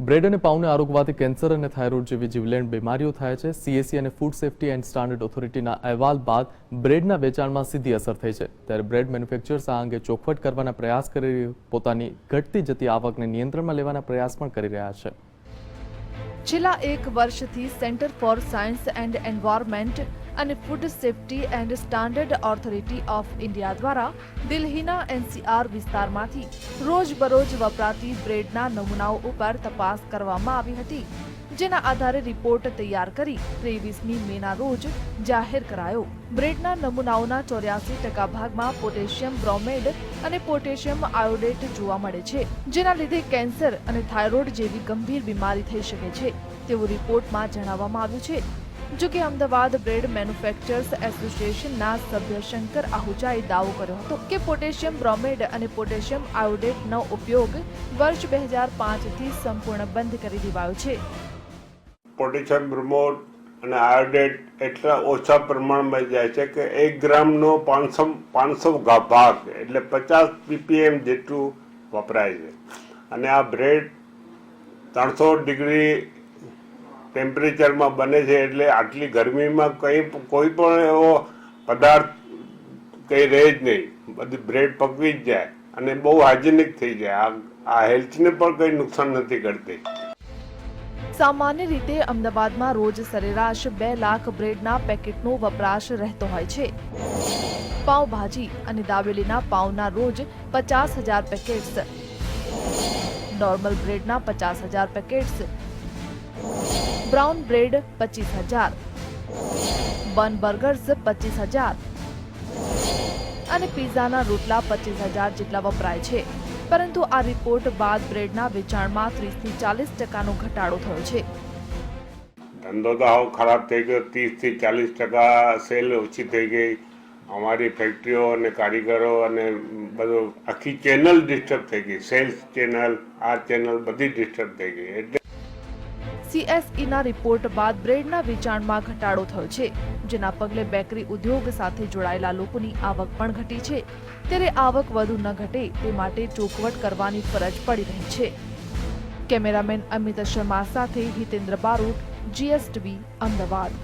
Bread અને પાઉને આરોગવાથી cancer અને thyroid જેવી જીવલેણ બીમારીઓ થાય છે। સીએસસી અને ફૂડ સેફ્ટી એન્ડ સ્ટાન્ડર્ડ ઓથોરિટીના અહેવાલ બાદ બ્રેડના વેચાણમાં સીધી અસર થઈ છે। ત્યારે બ્રેડ મેન્યુફેક્ચરર્સ આ અંગે ચોખવટ કરવાના પ્રયાસ કરી પોતાની ઘટતી જતી આવકને નિયંત્રણમાં લેવાના પ્રયાસ પણ કરી રહ્યા છે। છેલ્લા એક વર્ષથી centre for science and environment અને food safety and standard authority of India દ્વારા દિલ્હીના એનસીઆર વિસ્તારમાંથી રોજબરોજ વપરાતી બ્રેડના નમૂનાઓ ઉપર તપાસ કરવામાં આવી હતી, જેના આધારે રિપોર્ટ તૈયાર કરી 23મી મેના રોજ જાહેર કરાયો। બ્રેડના નમૂનાઓના 84% ભાગમાં પોટેશિયમ બ્રોમેડ અને પોટેશિયમ આયોડેટ જોવા મળે છે, જેના લીધે કેન્સર અને થાઇરોઇડ જેવી ગંભીર બીમારી થઈ શકે છે તેવું રિપોર્ટમાં જણાવવામાં આવ્યું છે। જો કે અમદાવાદ બ્રેડ મેન્યુફેક્ચરર્સ એસોસિએશનના સભ્ય શંકર આહુજાએ દાવો કર્યો હતો કે પોટેશિયમ બ્રોમેડ અને પોટેશિયમ આયોડેટનો ઉપયોગ વર્ષ 2005થી સંપૂર્ણ બંધ કરી દેવાયો છે। પોટેશિયમ બ્રોમેડ અને આયોડેટ એટલા ઓછા પ્રમાણમાં જાય છે કે 1 ગ્રામનો 500 ભાગ એટલે 50 ppm જેટલું વપરાય છે અને આ બ્રેડ 300 ડિગ્રી ટેમ્પરેચરમાં બને છે એટલે આટલી ગરમીમાં કોઈ પણ એવો પદાર્થ કંઈ રહે જ નહીં, બધી બ્રેડ પકવી જ જાય અને બહુ હાઇજેનિક થઈ જાય। આ હેલ્થને પણ કંઈ નુકસાન નથી કરતી। સામાન્ય રીતે અમદાવાદમાં રોજ સરેરાશ 2 લાખ બ્રેડના પેકેટનો વપરાશ રહેતો હોય છે। પાઉંભાજી અને દાબેલીના પાઉંના રોજ 50,000 પેકેટ્સ, નોર્મલ બ્રેડના 50,000 packets, brown bread 25,000, bun burgers 25,000 અને પિઝાના રોટલા 25,000 જેટલા વપરાય છે। પરંતુ આ રિપોર્ટ બાદ બ્રેડના વેચાણમાં 30થી 40% ઘટાડો થયો છે। ધંધો તો હાવ ખરાબ થઈ ગયો, 30થી 40% સેલ ઓછી થઈ ગઈ। અમારી ફેક્ટરીઓ અને કારીગરો અને બધું આખી ચેનલ ડિસ્ટર્બ થઈ ગઈ, સેલ્સ ચેનલ, આ ચેનલ બધી ડિસ્ટર્બ થઈ ગઈ। એટલે સીએસઈના રિપોર્ટ બાદ બ્રેડના વેચાણમાં ઘટાડો થયો છે, જેના પગલે બેકરી ઉદ્યોગ સાથે જોડાયેલા લોકોની આવક પણ ઘટી છે। ત્યારે આવક વધુ ન ઘટે તે માટે ચોખવટ કરવાની ફરજ પડી રહી છે। કેમેરામેન અમિત શર્મા સાથે હિતેન્દ્ર બારોટ, GSTV, અમદાવાદ।